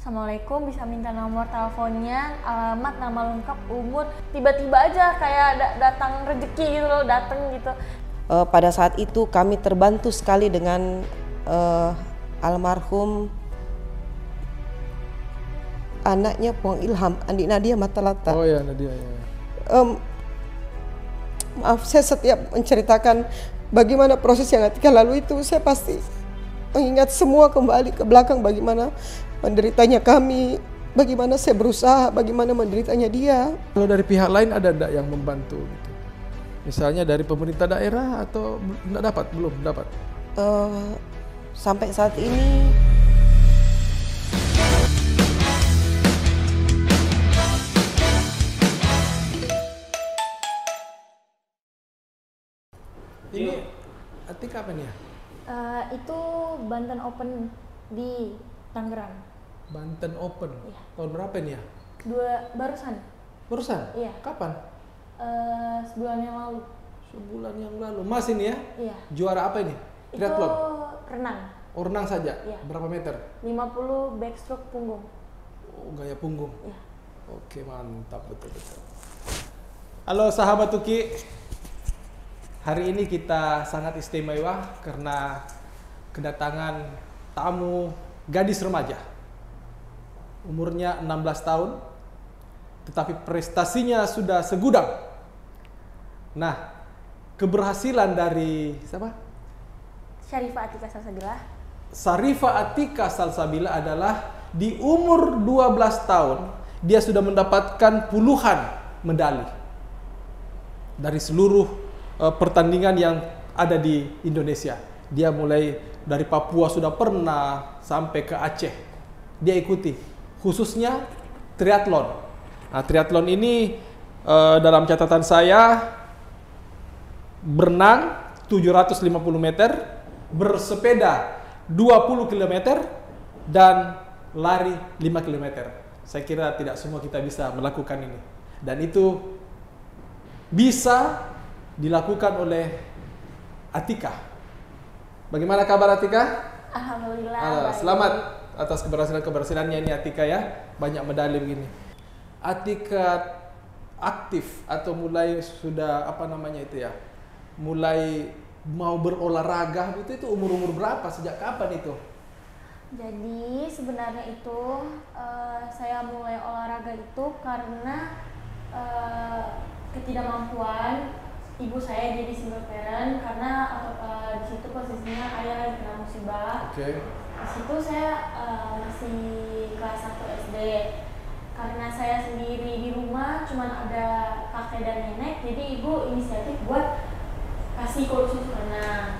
Assalamualaikum, bisa minta nomor teleponnya, alamat, nama lengkap, umur. Tiba-tiba aja kayak datang rezeki gitu loh, datang gitu. Pada saat itu kami terbantu sekali dengan almarhum anaknya Puang Ilham, Andi Nadia Matalata. Oh ya, Nadia ya. Maaf, saya setiap menceritakan bagaimana proses yang Atika lalu itu, saya pasti mengingat semua kembali ke belakang, bagaimana menderitanya kami, bagaimana saya berusaha, bagaimana menderitanya dia. Kalau dari pihak lain ada enggak yang membantu gitu? Misalnya dari pemerintah daerah atau enggak dapat? Belum dapat? Sampai saat ini ini Atika apa nih ya? Itu Banten Open di Tangerang. Banten Open. Iya. Tahun berapa nih ya? Barusan. Barusan? Iya. Kapan? Sebulan yang lalu. Sebulan yang lalu. Mas ini ya? Iya. Juara apa ini? Triathlon? Itu renang. Oh, renang saja? Iya. Berapa meter? 50 backstroke punggung. Oh, gaya punggung. Iya. Oke, mantap, betul-betul. Halo sahabat Tuki. Hari ini kita sangat istimewa karena kedatangan tamu gadis remaja. Umurnya 16 tahun, tetapi prestasinya sudah segudang. Nah, keberhasilan dari siapa? Syarifah Atika Salsabila. Syarifah Atika Salsabila adalah di umur 12 tahun, dia sudah mendapatkan puluhan medali dari seluruh pertandingan yang ada di Indonesia. Dia mulai dari Papua sudah pernah sampai ke Aceh. Dia ikuti, khususnya triathlon. Nah, triathlon ini dalam catatan saya berenang 750 meter, bersepeda 20 km, dan lari 5 km. Saya kira tidak semua kita bisa melakukan ini. Dan itu bisa dilakukan oleh Atika. Bagaimana kabar Atika? Alhamdulillah. Selamat atas keberhasilannya ini Atika ya. Banyak medali begini. Atika aktif atau mulai sudah apa namanya itu ya? Mulai mau berolahraga itu umur berapa? Sejak kapan itu? Jadi sebenarnya itu saya mulai olahraga itu karena ketidakmampuan ibu saya jadi single parent, karena di situ posisinya ayah lagi kena musibah. Oke. Di situ saya masih kelas 1 SD. Karena saya sendiri di rumah, cuman ada kakek dan nenek, jadi ibu inisiatif buat kasih kursus renang.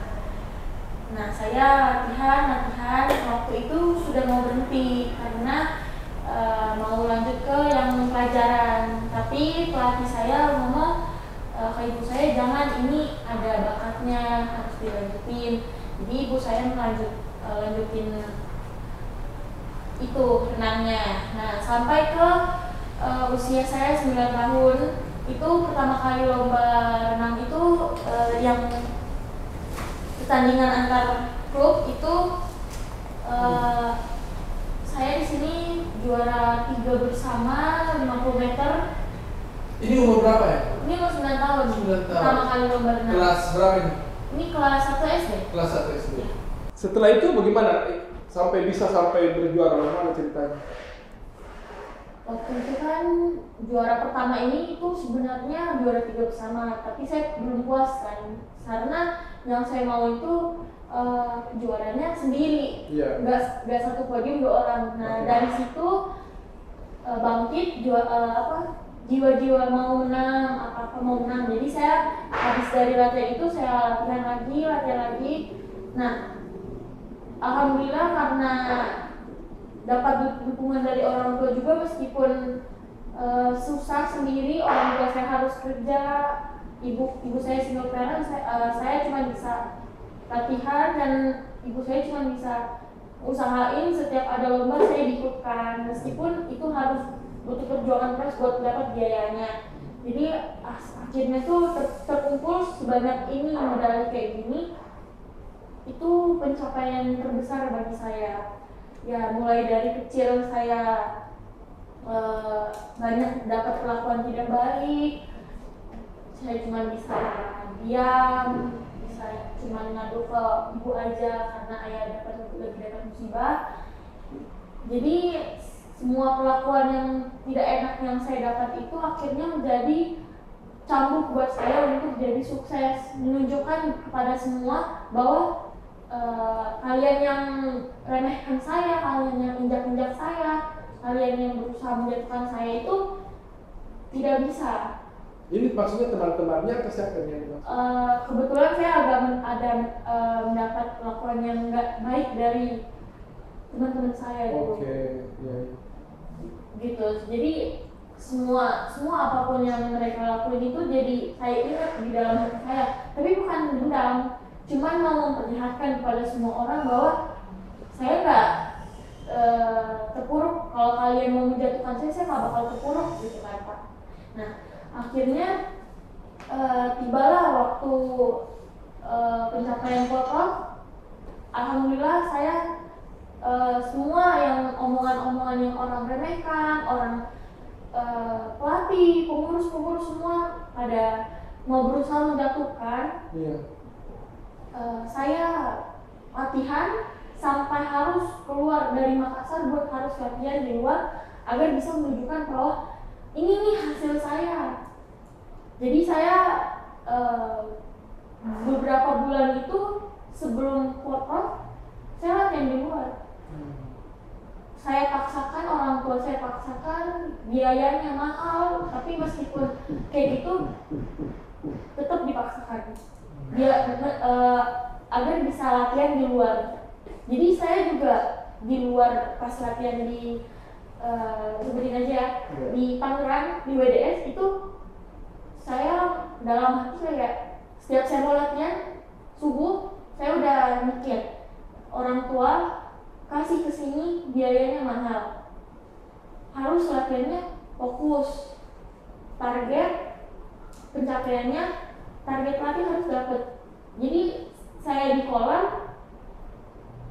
Nah, saya latihan, waktu itu sudah mau berhenti karena mau lanjut ke yang pelajaran. Tapi pelatih saya ngomong ke ibu saya, jangan, ini ada bakatnya, harus dilanjutin. Jadi ibu saya lanjutin itu renangnya. Nah, sampai ke usia saya 9 tahun, itu pertama kali lomba renang itu yang pertandingan antar klub itu saya di sini juara 3 bersama 50 meter. Ini umur berapa ya? Ini umur 9 tahun. 9 tahun. Pertama kali lomba renang. Kelas berapa ini? Ini kelas 1 SD. Kelas 1 SD. Setelah itu bagaimana? Sampai berjuara, bagaimana ceritanya? Waktu itu kan juara pertama ini itu sebenarnya juara 3 bersama, tapi saya belum puas kan, karena yang saya mau itu juaranya sendiri, nggak satu podium 2 orang. Nah, dari situ bangkit jiwa-jiwa mau menang, apa-apa mau menang. Jadi saya habis dari latihan itu saya latihan lagi. Nah, alhamdulillah karena dapat dukungan dari orang tua juga, meskipun susah sendiri, orang tua saya harus kerja, ibu saya single parent, saya cuma bisa latihan dan ibu saya cuma bisa usahain setiap ada lomba saya diikutkan, meskipun itu harus butuh perjuangan keras buat dapat biayanya. Jadi akhirnya tuh terkumpul sebanyak ini medali kayak gini, itu pencapaian terbesar bagi saya. ya mulai dari kecil saya banyak dapat perlakuan tidak baik. Saya cuma bisa diam, bisa cuma ngadu ke ibu aja karena ayah lagi dapat musibah. Jadi semua perlakuan yang tidak enak yang saya dapat itu akhirnya menjadi cambuk buat saya untuk jadi sukses, menunjukkan kepada semua bahwa kalian yang remehkan saya, kalian yang injak-injak saya, kalian yang berusaha menjatuhkan saya itu tidak bisa. Ini maksudnya teman-temannya atau siapa yang dimaksud? Kebetulan saya ada mendapat perlakuan yang nggak baik dari teman-teman saya gitu. Oke, ya. Gitu. Jadi semua apapun yang mereka lakuin itu jadi saya ingat di dalam hati saya. Tapi bukan dendam, cuman mau memperlihatkan kepada semua orang bahwa saya nggak terpuruk. Kalau kalian mau menjatuhkan saya nggak bakal terpuruk gitu kan Pak. Nah akhirnya tibalah waktu pencapaian Polprof. Alhamdulillah saya semua yang omongan-omongan yang orang remehkan, orang pelatih, pengurus semua pada mau berusaha menjatuhkan. Iya. Saya latihan sampai harus keluar dari Makassar buat harus latihan di luar agar bisa menunjukkan bahwa ini nih hasil saya. Jadi saya beberapa bulan itu sebelum Polprof saya latihan di luar. Saya paksakan, orang tua saya paksakan, biayanya mahal, tapi meskipun kayak gitu tetap dipaksakan agar bisa latihan di luar. Jadi saya juga di luar pas latihan di sebutin aja ya, di Tangerang, di WDS itu saya dalam hati kayak setiap saya mau latihan subuh saya udah mikir orang tua kasih kesini biayanya mahal, harus latihannya fokus, target pencapaiannya, target pelatih harus dapet. Jadi saya di kolam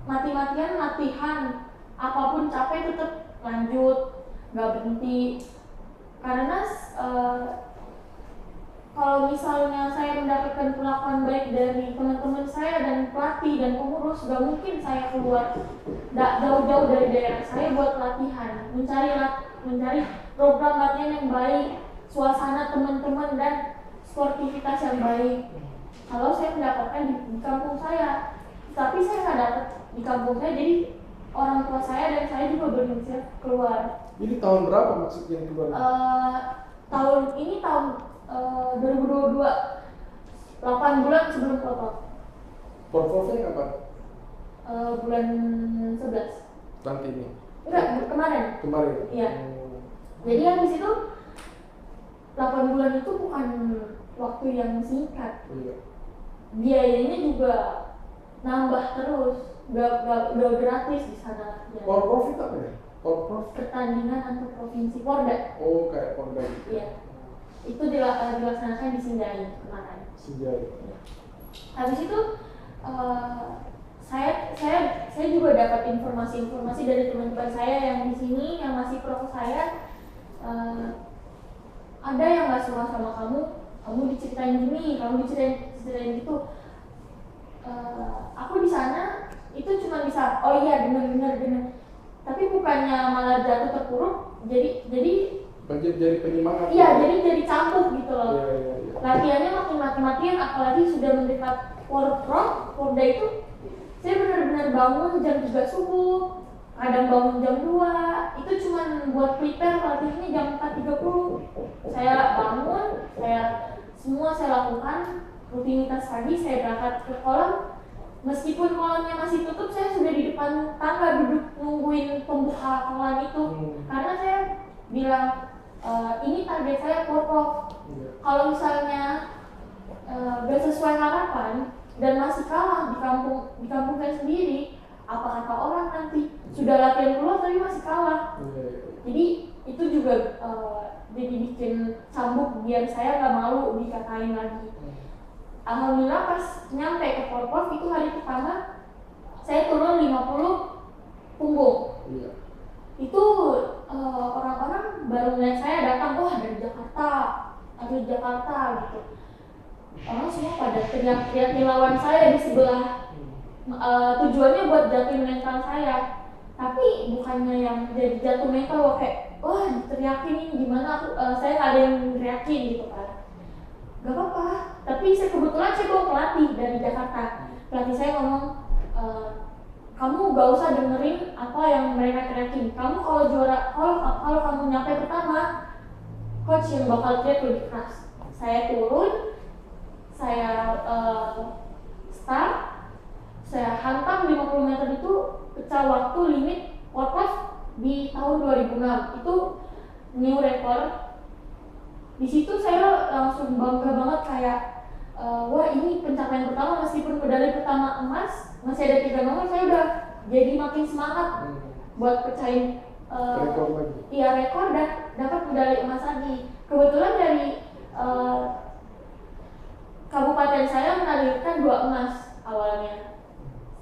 mati-matian latihan, apapun capek tetap lanjut, nggak berhenti. Karena kalau misalnya saya mendapatkan perlakuan baik dari teman-teman saya dan pelatih dan pengurus, gak mungkin saya keluar jauh-jauh dari daerah saya buat latihan, mencari program latihan yang baik, suasana teman-teman dan sportivitas yang baik. Kalau saya mendapatkan di kampung saya, tapi saya nggak dapat di kampung saya, jadi orang tua saya dan saya juga berinisiatif keluar. Ini tahun berapa maksudnya keluar? Tahun 2022, 8 bulan sebelum Polprof. Polprofnya kapan? Bulan 11. Nanti ini? Enggak, kemarin. Iya. Jadi habis itu 8 bulan itu bukan waktu yang singkat. Iya. Biayanya juga nambah terus, gak gratis di sana. Polprof itu apa ya? Polprof? Pertandingan antar provinsi Porda. Oh, kayak Porda gitu. Iya. Itu dilaksanakan di Sinjai kemarin. Sinjai. Habis itu saya juga dapat informasi dari teman-teman saya yang di sini yang masih pro saya. Ada yang nggak suka sama kamu diceritain gini, kamu diceritain gitu. Aku di sana itu cuma bisa oh iya dengar. Tapi bukannya malah jatuh terpuruk, jadi penyemangat. Iya, jadi cambuk gitu loh. Iya. Latihannya makin mati-matian, apalagi sudah mendekat Porda itu saya benar-benar bangun jam 3 subuh, kadang bangun jam 2, itu cuma buat prepare latihannya jam 4.30. Saya bangun, semua saya lakukan, rutinitas pagi saya berangkat ke kolam. Meskipun kolamnya masih tutup, saya sudah di depan tangga duduk nungguin pembuka kolam itu. Karena saya bilang, ini target saya Polprof. Kalau misalnya gak sesuai harapan dan masih kalah di kampung saya sendiri, apa kata orang nanti sudah latihan keluar tapi masih kalah. Jadi itu juga jadi bikin cambuk biar saya gak malu dikatain lagi. Alhamdulillah pas nyampe ke Polprof itu hari pertama saya turun 50 punggung. Iya. Itu orang-orang baru melihat saya datang, wah dari Jakarta, atlet Jakarta gitu. Orang semua pada teriak-teriak lawan saya di sebelah. Tujuannya buat jatuhin mental saya, tapi bukannya yang jadi jatuh mental wah kayak wah teriakin ini gimana aku saya nggak ada yang teriakin gitu kan. Gak apa-apa, tapi kebetulan saya bawa pelatih dari Jakarta. Pelatih saya ngomong, kamu gak usah dengerin apa yang mereka teriakin. Kamu kalau juara, kalau kamu nyampe pertama, coach yang bakal teriak lebih keras. Saya turun, saya start, saya hantam 50 meter itu pecah waktu limit workout di tahun 2006. Itu new record. Di situ saya langsung bangga banget kayak wah ini pencapaian pertama, meskipun medali pertama emas masih ada 3 nomor, saya udah jadi makin semangat buat pecahin Rekor lagi. iya rekor dan dapat medali emas lagi. Kebetulan dari kabupaten saya menargetkan 2 emas awalnya.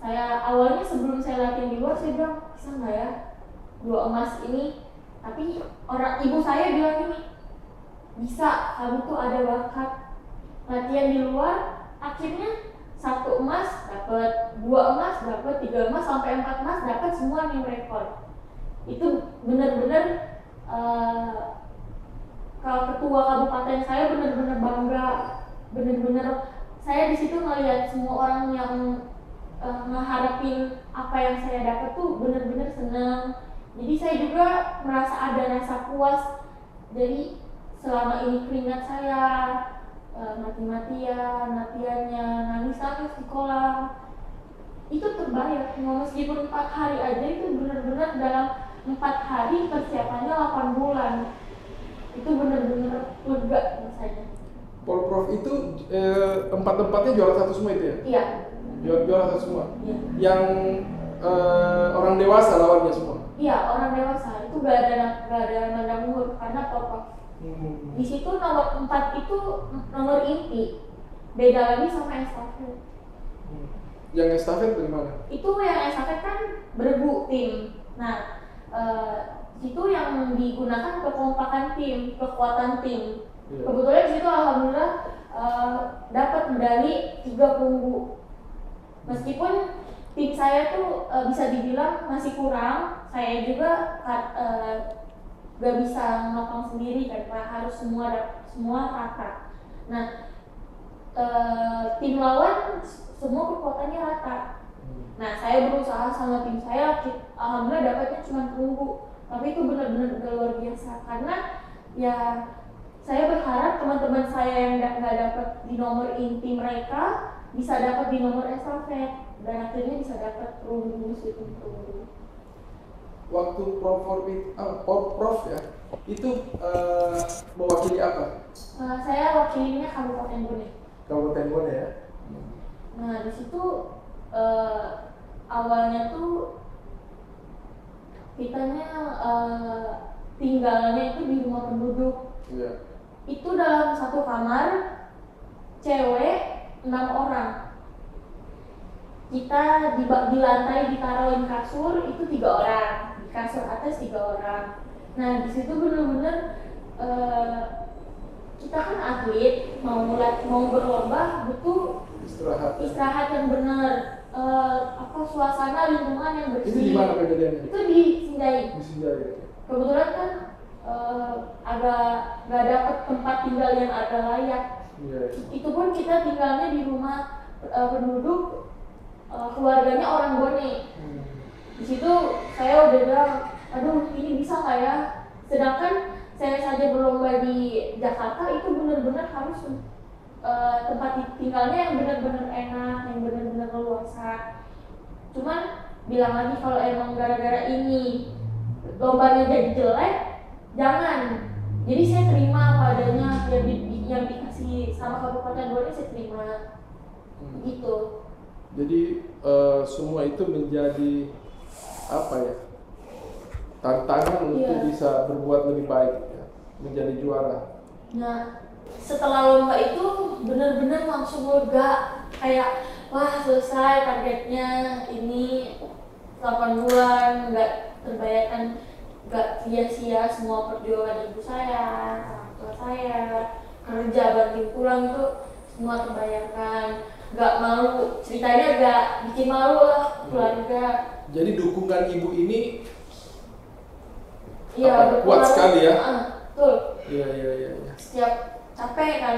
Saya awalnya sebelum saya latihan di luar saya bilang bisa nggak ya 2 emas ini, tapi orang ibu saya bilang ini bisa, kamu tuh ada bakat. Latihan di luar, akhirnya 1 emas dapat, 2 emas dapat, 3 emas sampai 4 emas dapat, semua new record. Itu benar-benar kalau ketua kabupaten saya benar-benar bangga, benar-benar saya di situ ngelihat semua orang yang ngeharapin apa yang saya dapat tuh benar-benar senang. Jadi saya juga merasa ada rasa puas. Jadi selama ini keringat saya mati-matian, latihannya, nangis-nangis di kolam, itu terbayar. Meskipun 4 hari aja itu benar-benar dalam 4 hari persiapannya 8 bulan. Itu benar-benar lega rasanya. Prof itu tempat-tempatnya juara 1 semua itu ya? Iya. Juara 1 semua? Iya. Yang orang dewasa lawannya semua? Iya, orang dewasa. Itu gak ada mandang umur karena Prof. Di situ nomor 4 itu nomor inti, beda lagi sama estafet. Yang estafet bagaimana? Itu yang estafet kan bergu tim. Nah, itu yang digunakan kekompakan tim, kekuatan tim. Yeah. Kebetulan di situ alhamdulillah dapat medali 3 perunggu. Meskipun tim saya tuh bisa dibilang masih kurang, saya juga gak bisa nopang sendiri kan, harus semua rata. Nah, tim lawan semua kekuatannya rata. Nah, saya berusaha sama tim saya, alhamdulillah dapatnya cuma perunggu, tapi itu benar-benar udah luar biasa karena ya saya berharap teman-teman saya yang nggak dapat di nomor inti mereka bisa dapat di nomor estafet dan akhirnya bisa dapat perunggu itu perunggu. Waktu Prof ya, itu mewakili apa? Saya wakilinya Kabupaten Bone. Kabupaten Bone ya. Nah di situ awalnya tuh kitanya tinggalnya itu di rumah penduduk. Iya. Itu dalam satu kamar, cewek 6 orang. Kita di lantai ditaruhin kasur itu 3 orang, di kasur atas 3 orang. Nah di situ benar-benar kita kan atlet mau berlomba butuh istirahat yang benar, suasana lingkungan yang bersih. Itu di mana kejadiannya? Itu di Sindai. Di Sindai. Ya? Kebetulan kan agak nggak dapet tempat tinggal yang agak layak. Yeah. Itu pun kita tinggalnya di rumah penduduk, keluarganya orang Bone. Di situ saya udah bilang, aduh ini bisa nggak ya? Sedangkan saya saja berlomba di Jakarta itu benar-benar harus tempat tinggalnya yang benar-benar enak, yang benar-benar leluasa. Cuman bilang lagi kalau emang gara-gara ini lombanya jadi jelek, jangan. Jadi saya terima apa adanya yang dikasih sama Kabupaten Bone, saya terima. Gitu. Jadi semua itu menjadi apa ya? Tantangan untuk bisa berbuat lebih baik ya, menjadi juara. Nah, setelah lomba itu benar-benar langsung lega, kayak wah selesai targetnya ini, 8 bulan nggak terbayarkan, nggak sia-sia semua perjuangan ibu saya, orang tua saya, kerja banting pulang itu semua terbayarkan. Nggak malu, ceritanya nggak bikin malu lah keluarga. Jadi dukungan ibu ini Iya, kuat sekali ya. Betul. Iya. Setiap capek kan,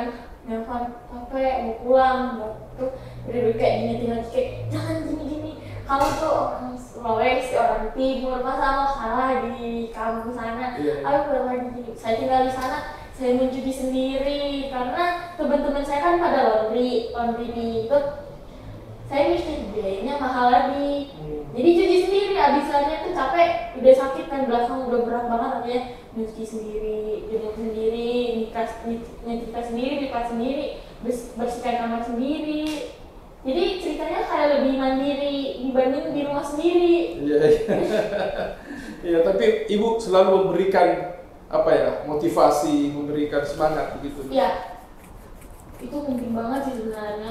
Nelfon capek mau pulang, tuh udah kayak gini kayak jangan gini. Kamu tuh orang Sulawesi, orang Timur, masa mau kalah di kampung sana? Ayo pulang lagi. Saya tinggal di sana, saya mencuci sendiri karena teman-teman saya kan pada laundry di itu. Saya mikir biayanya mahal lagi. Jadi cuci sendiri, abisannya tuh capek, udah sakit kan belakang udah berat banget artinya nyuci sendiri, jemur sendiri, nyetrika sendiri, lipat sendiri, bersihkan kamar sendiri. Jadi ceritanya kayak lebih mandiri dibanding di rumah sendiri. Iya. Iya, tapi ibu selalu memberikan motivasi, memberikan semangat begitu. Iya. Itu penting banget sih sebenarnya,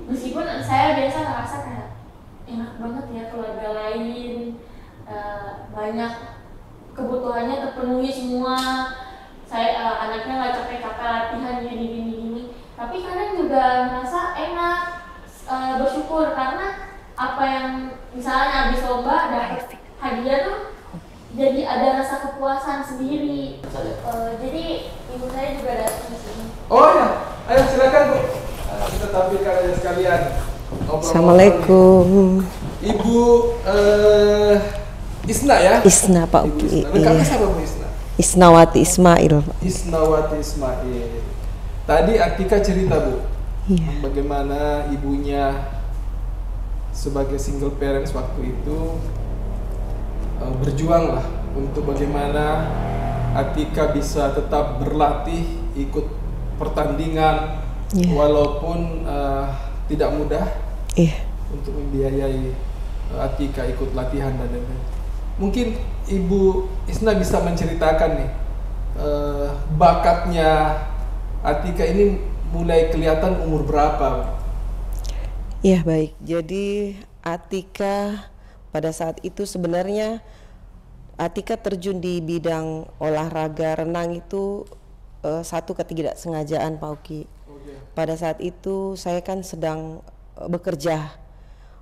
meskipun saya biasa ngerasa kayak enak banget ya keluarga lain, banyak kebutuhannya terpenuhi semua, saya anaknya nggak capek-capek latihan gini, tapi kadang juga merasa enak, bersyukur karena apa yang misalnya habis lomba dapat hadiah tuh jadi ada rasa kepuasan sendiri. Jadi ibu saya juga datang di sini. Oh ya, ayo silakan Bu. Kita tampilkan aja sekalian. Assalamualaikum. Ibu Isna ya? Isna Pak Ibu Uki. Isna. Lengkapnya siapa Bu Isna? Isnawati Ismail. Isnawati Ismail. Tadi Atika cerita Bu, bagaimana ibunya sebagai single parents waktu itu berjuang lah untuk bagaimana Atika bisa tetap berlatih, ikut pertandingan, walaupun tidak mudah untuk membiayai Atika ikut latihan dan lain-lain. Mungkin Ibu Isna bisa menceritakan nih bakatnya Atika ini mulai kelihatan umur berapa? Iya baik, jadi Atika pada saat itu sebenarnya Atika terjun di bidang olahraga renang itu satu ketidaksengajaan Pak Uki. Pada saat itu saya kan sedang bekerja,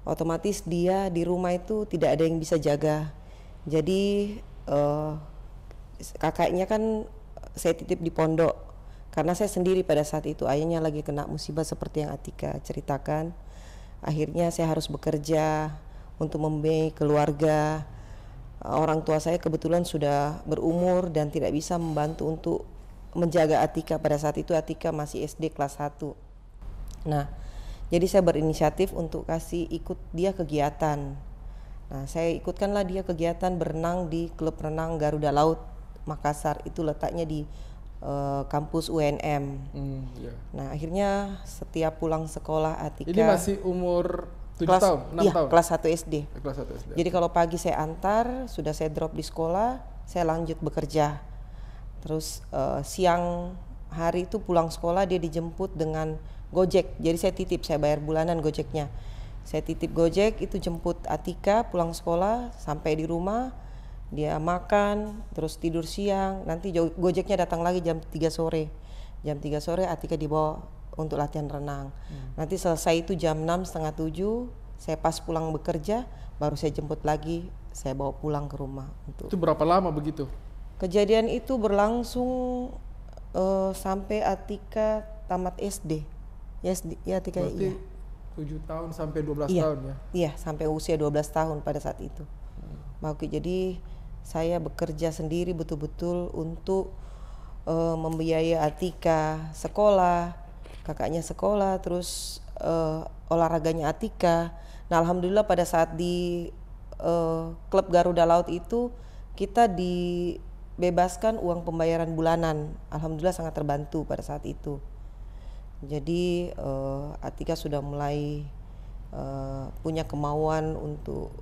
otomatis dia di rumah itu tidak ada yang bisa jaga. Jadi kakaknya kan saya titip di pondok karena saya sendiri pada saat itu, ayahnya lagi kena musibah seperti yang Atika ceritakan. Akhirnya saya harus bekerja untuk membiayai keluarga. Orang tua saya kebetulan sudah berumur dan tidak bisa membantu untuk menjaga Atika. Pada saat itu Atika masih SD kelas 1. Nah, jadi saya berinisiatif untuk kasih ikut dia kegiatan. Nah, saya ikutkanlah dia kegiatan berenang di klub renang Garuda Laut Makassar. Itu letaknya di kampus UNM. Nah, akhirnya setiap pulang sekolah Atika. Ini masih umur 7 tahun, 6 iya, tahun? Kelas 1 SD. Kelas 1 SD. Jadi kalau pagi saya antar, sudah saya drop di sekolah, saya lanjut bekerja. Terus siang hari itu pulang sekolah dia dijemput dengan Gojek. Jadi saya titip, saya bayar bulanan Gojeknya. Saya titip Gojek, itu jemput Atika pulang sekolah, sampai di rumah dia makan, terus tidur siang. Nanti Gojeknya datang lagi jam 3 sore. Jam 3 sore Atika dibawa untuk latihan renang. Nanti selesai itu jam 6, setengah 7, saya pas pulang bekerja, baru saya jemput lagi, saya bawa pulang ke rumah. Itu berapa lama begitu? Kejadian itu berlangsung sampai Atika tamat SD. Ya Atika. Berarti 7 tahun sampai 12 iya, tahun ya? Iya, sampai usia 12 tahun pada saat itu. Jadi saya bekerja sendiri betul-betul untuk membiayai Atika sekolah, kakaknya sekolah, terus olahraganya Atika. Nah, alhamdulillah pada saat di klub Garuda Laut itu kita dibebaskan uang pembayaran bulanan. Alhamdulillah sangat terbantu pada saat itu. Jadi Atika sudah mulai punya kemauan untuk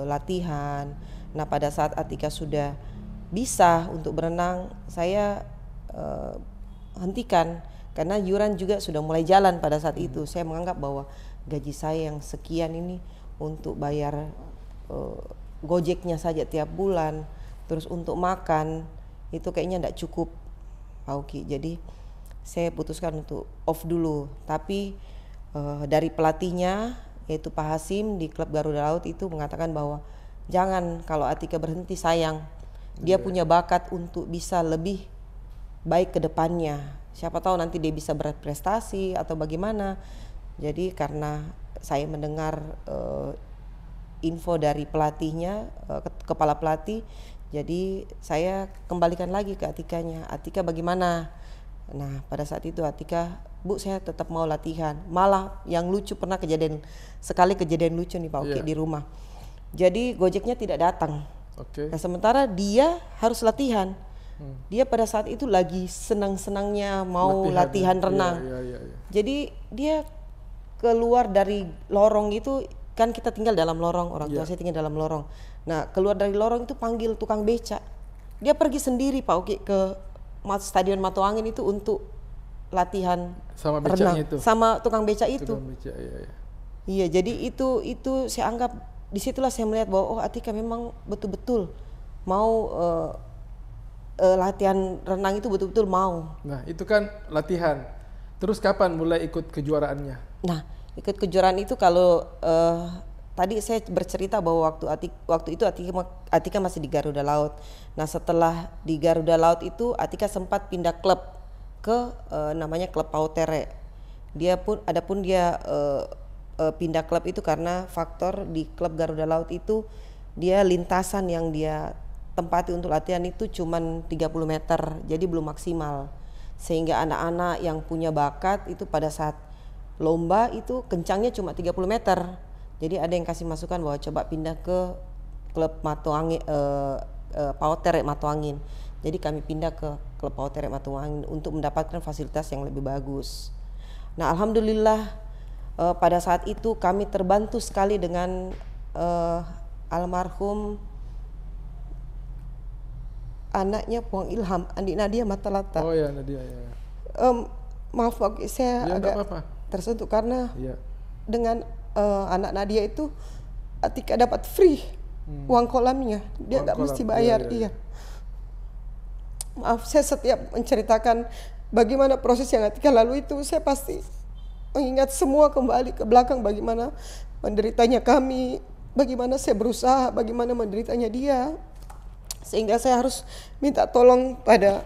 latihan. Nah, pada saat Atika sudah bisa untuk berenang, saya hentikan karena yuran juga sudah mulai jalan pada saat itu. Saya menganggap bahwa gaji saya yang sekian ini untuk bayar gojeknya saja tiap bulan, terus untuk makan itu kayaknya tidak cukup, Pak Uki. Jadi saya putuskan untuk off dulu. Tapi dari pelatihnya yaitu Pak Hasim di klub Garuda Laut itu mengatakan bahwa jangan, kalau Atika berhenti sayang. Dia punya bakat untuk bisa lebih baik ke depannya. Siapa tahu nanti dia bisa berprestasi atau bagaimana. Jadi karena saya mendengar info dari pelatihnya, kepala pelatih, jadi saya kembalikan lagi ke Atikanya. Atika bagaimana? Nah pada saat itu Atika, Bu saya tetap mau latihan. Malah yang lucu pernah kejadian lucu nih Pak Uki di rumah. Jadi gojeknya tidak datang. Nah sementara dia harus latihan. Dia pada saat itu lagi senang-senangnya mau latihan renang. Jadi dia keluar dari lorong itu, kan kita tinggal dalam lorong, orang tua saya tinggal dalam lorong. Nah keluar dari lorong itu panggil tukang beca. Dia pergi sendiri Pak Uki ke Stadion Matoangin itu untuk latihan sama renang itu. Sama tukang beca itu. Tukang beca, Iya, jadi itu saya anggap, disitulah saya melihat bahwa oh Atika memang betul-betul mau latihan renang itu betul-betul mau. Nah itu kan latihan. Terus kapan mulai ikut kejuaraannya? Nah ikut kejuaraan itu kalau tadi saya bercerita bahwa waktu itu Atika masih di Garuda Laut. Nah setelah di Garuda Laut itu Atika sempat pindah klub ke namanya klub Pautere. Dia pindah klub itu karena faktor di klub Garuda Laut itu dia lintasan yang dia tempati untuk latihan itu cuman 30 meter, jadi belum maksimal. Sehingga anak-anak yang punya bakat itu pada saat lomba itu kencangnya cuma 30 meter. Jadi ada yang kasih masukan bahwa coba pindah ke klub Matoangin, Pautere Matoangin. Jadi kami pindah ke klub Pautere Matoangin untuk mendapatkan fasilitas yang lebih bagus. Nah alhamdulillah pada saat itu kami terbantu sekali dengan almarhum anaknya Puang Ilham, Andi Nadia Matalata. Oh ya Nadia ya. Maaf Pak, saya agak tersentuh karena dengan anak Nadia itu Atika dapat free uang kolamnya, dia nggak mesti bayar. Iya. Maaf, saya setiap menceritakan bagaimana proses yang Atika lalui itu, saya pasti mengingat semua kembali ke belakang, bagaimana menderitanya kami, bagaimana saya berusaha, bagaimana menderitanya dia, sehingga saya harus minta tolong pada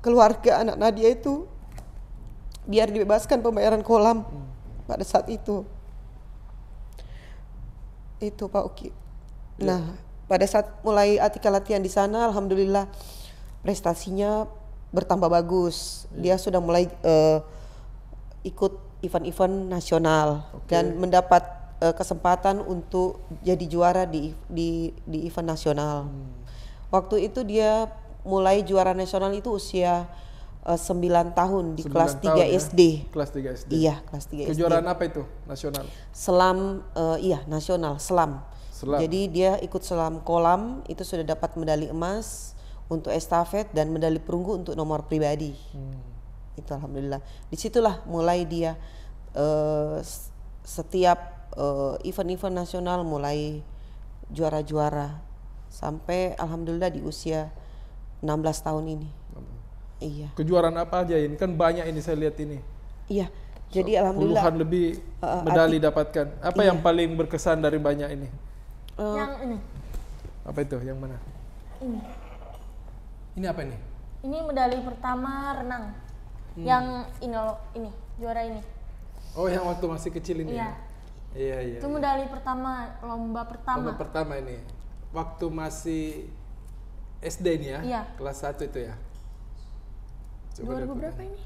keluarga anak Nadia itu biar dibebaskan pembayaran kolam pada saat itu Pak Uki. Nah pada saat mulai Atika latihan di sana, alhamdulillah prestasinya bertambah bagus. Dia sudah mulai ikut event-event nasional dan mendapat kesempatan untuk jadi juara di event nasional. Waktu itu dia mulai juara nasional itu usia 9 tahun di kelas 3 SD. Kelas 3 SD. Iya, kelas 3 SD. Kejuaraan apa itu? Nasional? Selam, nasional, selam. Jadi dia ikut selam kolam, itu sudah dapat medali emas untuk estafet dan medali perunggu untuk nomor pribadi. Itu alhamdulillah. Disitulah mulai dia setiap event-event nasional mulai juara-juara sampai alhamdulillah di usia 16 tahun ini. Iya. Kejuaraan apa aja ini? Kan banyak ini saya lihat ini. Iya. Jadi alhamdulillah puluhan lebih medali dapatkan. Apa yang paling berkesan dari banyak ini? Yang ini. Apa itu? Yang mana? Ini. Ini apa ini? Ini medali pertama renang. Yang ini loh, ini juara ini. Oh, yang waktu masih kecil ini. Iya. Iya. Itu medali pertama, lomba pertama. Lomba pertama ini. Waktu masih SD ini ya? Iya. Kelas 1 itu ya? Coba 2000 berapa ini?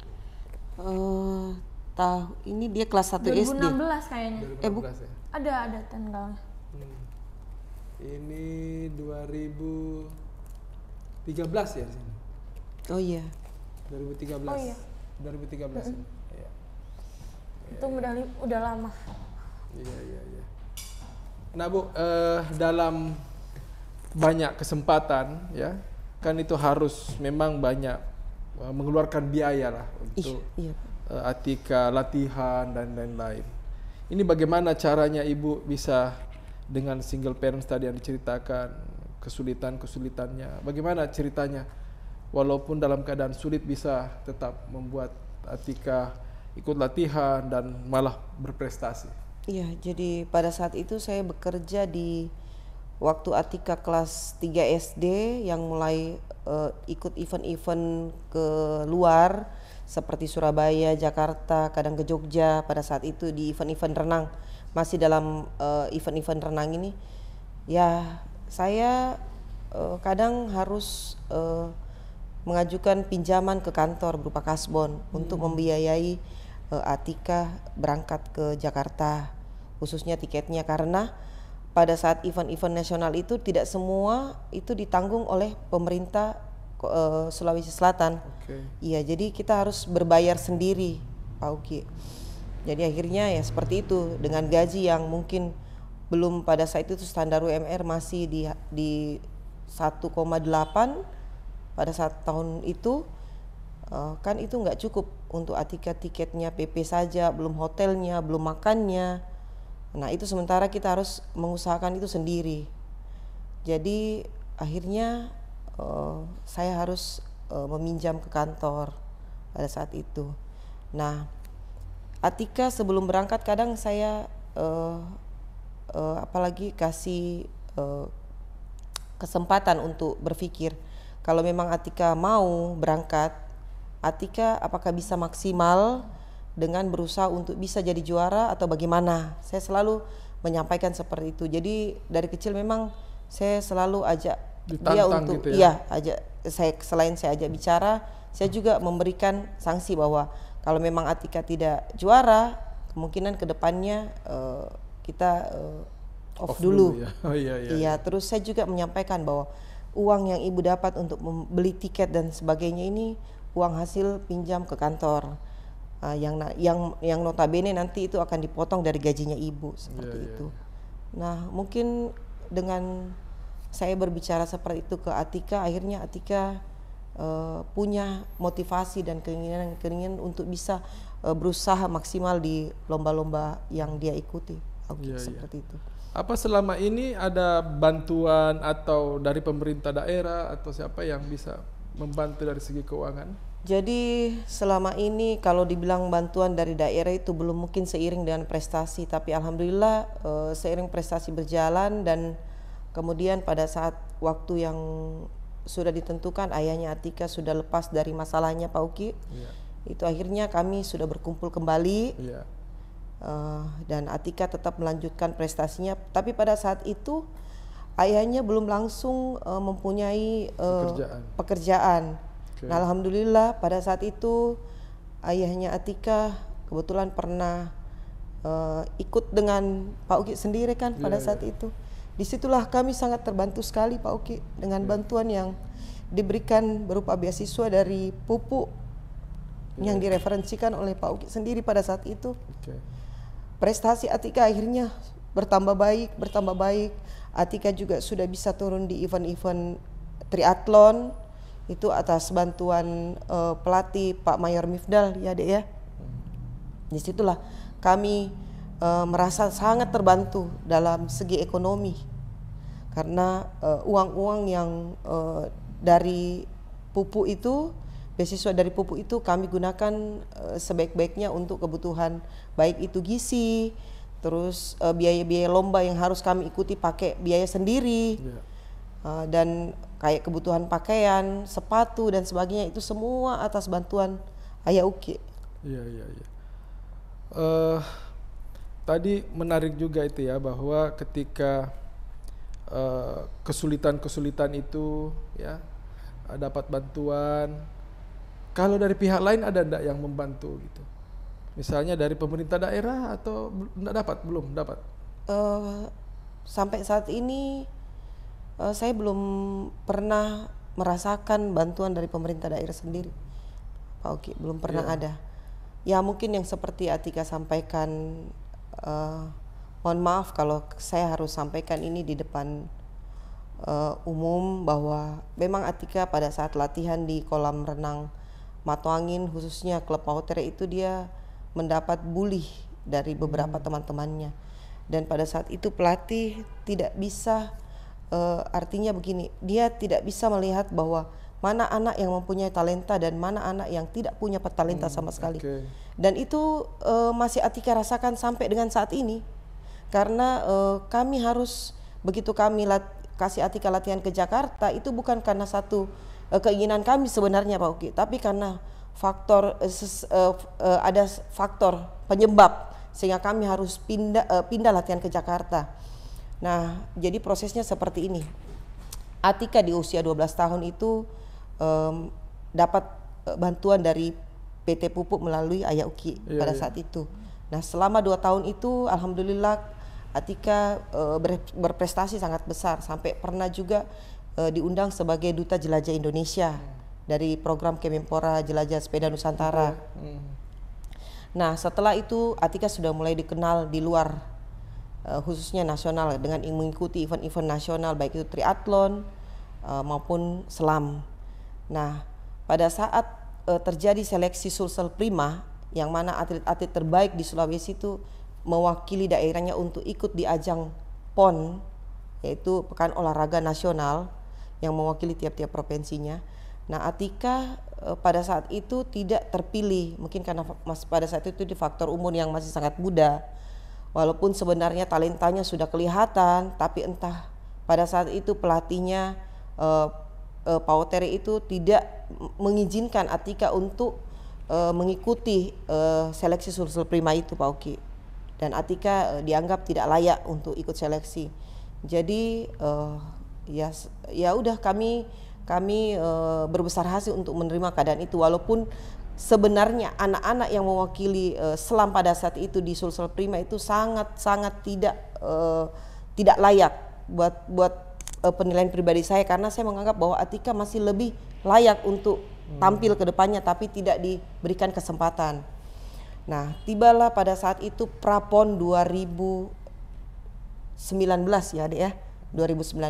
Ini dia kelas 1 SD. 2016 kayaknya. 2016 ya? Ada tanggalnya. Ini 2013 ya sini. Oh iya. 2013. Oh iya. 2013 ini. Iya. Itu medali udah lama. Iya. Nah Bu, dalam banyak kesempatan ya, kan itu harus memang banyak mengeluarkan biaya lah untuk Atika latihan dan lain-lain. Ini bagaimana caranya Ibu bisa dengan single parents tadi yang diceritakan, kesulitan-kesulitannya. Bagaimana ceritanya? Walaupun dalam keadaan sulit bisa tetap membuat Atika ikut latihan dan malah berprestasi. Iya, jadi pada saat itu saya bekerja di waktu Atika kelas 3 SD yang mulai ikut event-event ke luar seperti Surabaya, Jakarta, kadang ke Jogja pada saat itu di event-event renang. Masih dalam event-event renang ini ya saya kadang harus mengajukan pinjaman ke kantor berupa kasbon untuk membiayai Atika berangkat ke Jakarta, khususnya tiketnya, karena pada saat event-event nasional itu tidak semua itu ditanggung oleh pemerintah Sulawesi Selatan. Iya, jadi kita harus berbayar sendiri, Pak Uki. Jadi akhirnya ya seperti itu, dengan gaji yang mungkin belum pada saat itu standar UMR masih di 1,8 pada saat tahun itu, kan itu nggak cukup untuk Atika tiketnya PP saja, belum hotelnya, belum makannya. Nah itu sementara kita harus mengusahakan itu sendiri. Jadi akhirnya saya harus meminjam ke kantor pada saat itu. Nah Atika sebelum berangkat kadang saya apalagi kasih kesempatan untuk berpikir, kalau memang Atika mau berangkat, Atika apakah bisa maksimal dengan berusaha untuk bisa jadi juara atau bagaimana. Saya selalu menyampaikan seperti itu. Jadi dari kecil memang saya selalu ajak dia untuk gitu ya? Iya, ajak selain saya ajak bicara, saya juga memberikan sanksi bahwa kalau memang Atika tidak juara, kemungkinan kedepannya kita off dulu. Ya. Oh, iya, terus saya juga menyampaikan bahwa uang yang ibu dapat untuk membeli tiket dan sebagainya ini uang hasil pinjam ke kantor. Yang notabene nanti itu akan dipotong dari gajinya ibu seperti itu. Nah mungkin dengan saya berbicara seperti itu ke Atika, akhirnya Atika punya motivasi dan keinginan untuk bisa berusaha maksimal di lomba-lomba yang dia ikuti. Seperti itu. Apa selama ini ada bantuan atau dari pemerintah daerah atau siapa yang bisa membantu dari segi keuangan? Jadi selama ini kalau dibilang bantuan dari daerah itu belum mungkin seiring dengan prestasi, tapi alhamdulillah seiring prestasi berjalan dan kemudian pada saat waktu yang sudah ditentukan ayahnya Atika sudah lepas dari masalahnya Pak Uki, itu akhirnya kami sudah berkumpul kembali dan Atika tetap melanjutkan prestasinya, tapi pada saat itu ayahnya belum langsung mempunyai pekerjaan. Nah, alhamdulillah pada saat itu ayahnya Atika kebetulan pernah ikut dengan Pak Uki sendiri kan pada saat itu. Disitulah kami sangat terbantu sekali Pak Uki dengan bantuan yang diberikan berupa beasiswa dari pupuk yang direferensikan oleh Pak Uki sendiri pada saat itu. Prestasi Atika akhirnya bertambah baik. Atika juga sudah bisa turun di event-event triathlon. Itu atas bantuan pelatih Pak Mayor Mifdal ya Dek ya. Disitulah kami merasa sangat terbantu dalam segi ekonomi karena uang-uang yang dari pupuk itu, beasiswa dari pupuk itu kami gunakan sebaik-baiknya untuk kebutuhan, baik itu gizi, terus biaya-biaya lomba yang harus kami ikuti pakai biaya sendiri. Dan kayak kebutuhan pakaian, sepatu dan sebagainya itu semua atas bantuan Ayah Uki. Tadi menarik juga itu ya, bahwa ketika kesulitan-kesulitan itu ya dapat bantuan. Kalau dari pihak lain ada enggak yang membantu gitu? Misalnya dari pemerintah daerah atau belum dapat? Sampai saat ini saya belum pernah merasakan bantuan dari pemerintah daerah sendiri, Pak Uki, belum pernah ada. Ya mungkin yang seperti Atika sampaikan, mohon maaf kalau saya harus sampaikan ini di depan umum bahwa memang Atika pada saat latihan di kolam renang Matoangin khususnya klub Pautere itu dia mendapat bully dari beberapa teman-temannya. Dan pada saat itu pelatih tidak bisa, artinya begini, dia tidak bisa melihat bahwa mana anak yang mempunyai talenta dan mana anak yang tidak punya talenta sama sekali. Dan itu masih Atika rasakan sampai dengan saat ini, karena kami harus, begitu kami kasih Atika latihan ke Jakarta, itu bukan karena satu keinginan kami sebenarnya Pak Uki, tapi karena faktor ada faktor penyebab sehingga kami harus pindah latihan ke Jakarta. Nah, jadi prosesnya seperti ini. Atika di usia 12 tahun itu dapat bantuan dari PT Pupuk melalui Ayah Uki pada saat itu. Nah, selama 2 tahun itu alhamdulillah Atika berprestasi sangat besar, sampai pernah juga diundang sebagai Duta Jelajah Indonesia dari program Kemenpora Jelajah Sepeda Nusantara. Nah, setelah itu Atika sudah mulai dikenal di luar, khususnya nasional, dengan mengikuti event-event nasional baik itu triathlon maupun selam. Nah, pada saat terjadi seleksi Sulsel Prima, yang mana atlet-atlet terbaik di Sulawesi itu mewakili daerahnya untuk ikut di ajang PON, yaitu Pekan Olahraga Nasional yang mewakili tiap-tiap provinsinya. Nah, Atika pada saat itu tidak terpilih, mungkin karena pada saat itu di faktor umur yang masih sangat muda. Walaupun sebenarnya talentanya sudah kelihatan, tapi entah pada saat itu pelatihnya Pak Otere itu tidak mengizinkan Atika untuk mengikuti seleksi Sulsel Prima itu Pak Oki. Dan Atika dianggap tidak layak untuk ikut seleksi. Jadi ya udah kami berbesar hati untuk menerima keadaan itu, walaupun sebenarnya anak-anak yang mewakili selam pada saat itu di Sulsel Prima itu sangat tidak layak buat penilaian pribadi saya, karena saya menganggap bahwa Atika masih lebih layak untuk tampil ke depannya, tapi tidak diberikan kesempatan. Nah, tibalah pada saat itu Prapon 2019 ya Adik ya, 2019.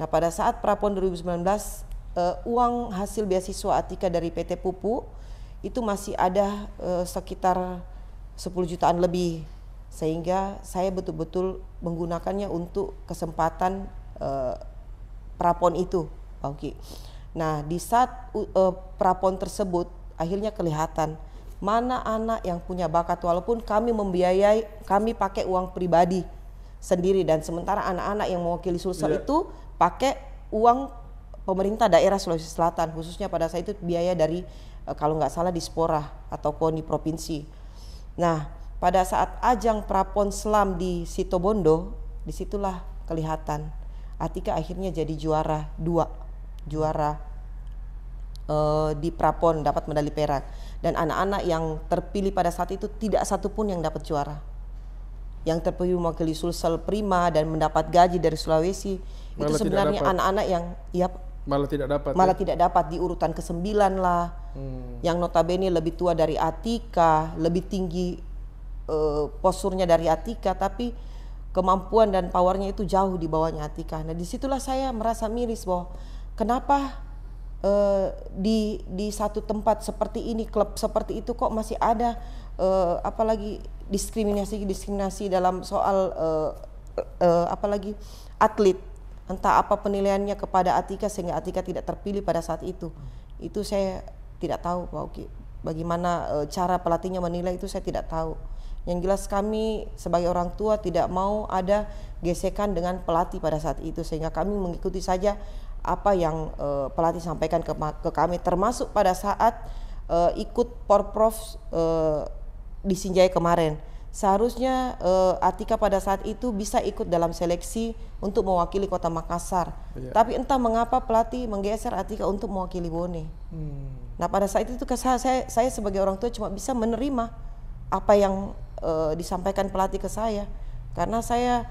Nah, pada saat Prapon 2019 uang hasil beasiswa Atika dari PT Pupuk itu masih ada sekitar 10 jutaan lebih, sehingga saya betul-betul menggunakannya untuk kesempatan Prapon itu, Pak Uki. Nah, di saat Prapon tersebut akhirnya kelihatan mana anak yang punya bakat, walaupun kami membiayai, kami pakai uang pribadi sendiri, dan sementara anak-anak yang mewakili Sulsel itu pakai uang pemerintah daerah Sulawesi Selatan, khususnya pada saat itu biaya dari kalau nggak salah Dispora atau KONI provinsi. Nah, pada saat ajang Prapon Selam di Situbondo, disitulah kelihatan Atika akhirnya jadi juara di Prapon, dapat medali perak. Dan anak-anak yang terpilih pada saat itu tidak satupun yang dapat juara. Yang terpilih mewakili Sulsel Prima dan mendapat gaji dari Sulawesi, malah itu sebenarnya anak-anak yang malah tidak dapat di urutan ke-9 lah. Yang notabene lebih tua dari Atika, lebih tinggi posturnya dari Atika, tapi kemampuan dan powernya itu jauh di bawahnya Atika. Nah, disitulah saya merasa miris bahwa kenapa di satu tempat seperti ini, klub seperti itu kok masih ada apalagi diskriminasi dalam soal apalagi atlet, entah apa penilaiannya kepada Atika sehingga Atika tidak terpilih pada saat itu. Itu saya tidak tahu Pak Uki, bagaimana cara pelatihnya menilai itu saya tidak tahu. Yang jelas kami sebagai orang tua tidak mau ada gesekan dengan pelatih pada saat itu, sehingga kami mengikuti saja apa yang pelatih sampaikan ke kami, termasuk pada saat ikut Porprov di Sinjai kemarin. Seharusnya Atika pada saat itu bisa ikut dalam seleksi untuk mewakili Kota Makassar, tapi entah mengapa pelatih menggeser Atika untuk mewakili Bone. Nah, pada saat itu saya sebagai orang tua cuma bisa menerima apa yang disampaikan pelatih ke saya, karena saya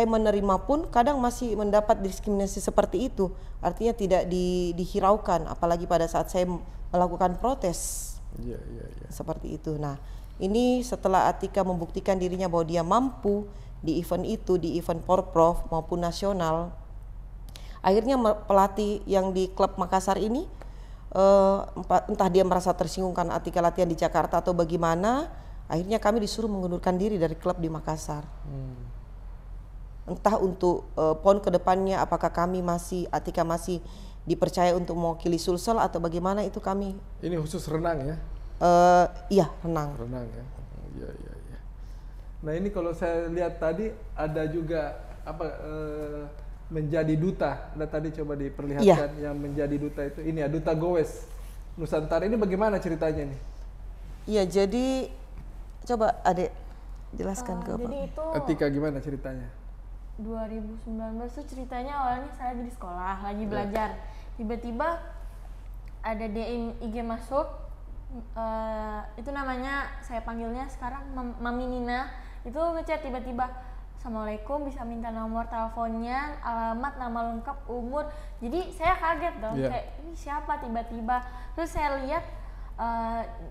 menerima pun kadang masih mendapat diskriminasi seperti itu, artinya tidak dihiraukan, apalagi pada saat saya melakukan protes seperti itu. Nah, ini setelah Atika membuktikan dirinya bahwa dia mampu di event itu, di event Porprov maupun nasional, akhirnya pelatih yang di klub Makassar ini entah dia merasa tersinggung karena Atika latihan di Jakarta atau bagaimana, Akhirnya kami disuruh mengundurkan diri dari klub di Makassar. Entah untuk PON kedepannya apakah kami Atika masih dipercaya untuk mewakili Sulsel atau bagaimana, itu kami. Ini khusus renang ya? Iya, renang. Renang ya. Iya. Nah ini kalau saya lihat tadi ada juga menjadi duta. Nah tadi coba diperlihatkan yang menjadi duta itu. Ini ya, Duta Goes Nusantara. Ini bagaimana ceritanya nih? Iya, jadi coba Adek jelaskan ke Jadi Bapak. itu Atika gimana ceritanya? 2019 tuh ceritanya awalnya saya di sekolah lagi belajar. Tiba-tiba ada DM IG masuk, itu namanya, saya panggilnya sekarang Mami Nina. Itu ngechat tiba-tiba, Assalamualaikum, bisa minta nomor teleponnya, alamat, nama lengkap, umur. Jadi saya kaget dong, kayak ini siapa tiba-tiba. Terus saya lihat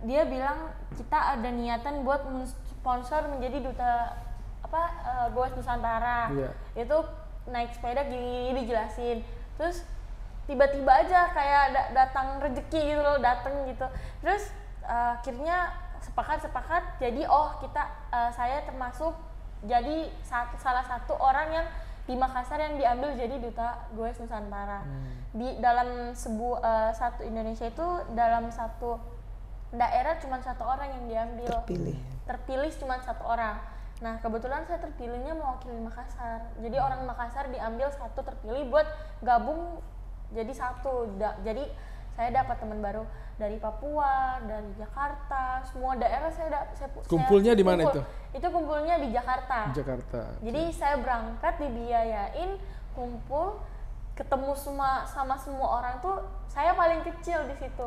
dia bilang kita ada niatan buat sponsor menjadi duta Goes Nusantara. Itu naik sepeda gini dijelasin. Terus tiba-tiba aja kayak datang rezeki gitu loh, dateng gitu. Terus akhirnya sepakat jadi saya termasuk jadi salah satu orang yang di Makassar yang diambil jadi duta Goes Nusantara. Di dalam satu Indonesia itu, dalam satu daerah cuma satu orang yang diambil. Terpilih cuma satu orang. Nah kebetulan saya terpilihnya mewakili Makassar. Jadi orang Makassar diambil satu, terpilih buat gabung jadi satu. Jadi saya dapat teman baru dari Papua, dari Jakarta, semua daerah Kumpulnya di mana itu? Itu kumpulnya di Jakarta. Jadi saya berangkat, dibiayain, kumpul, ketemu sama semua orang tuh. Saya paling kecil di situ,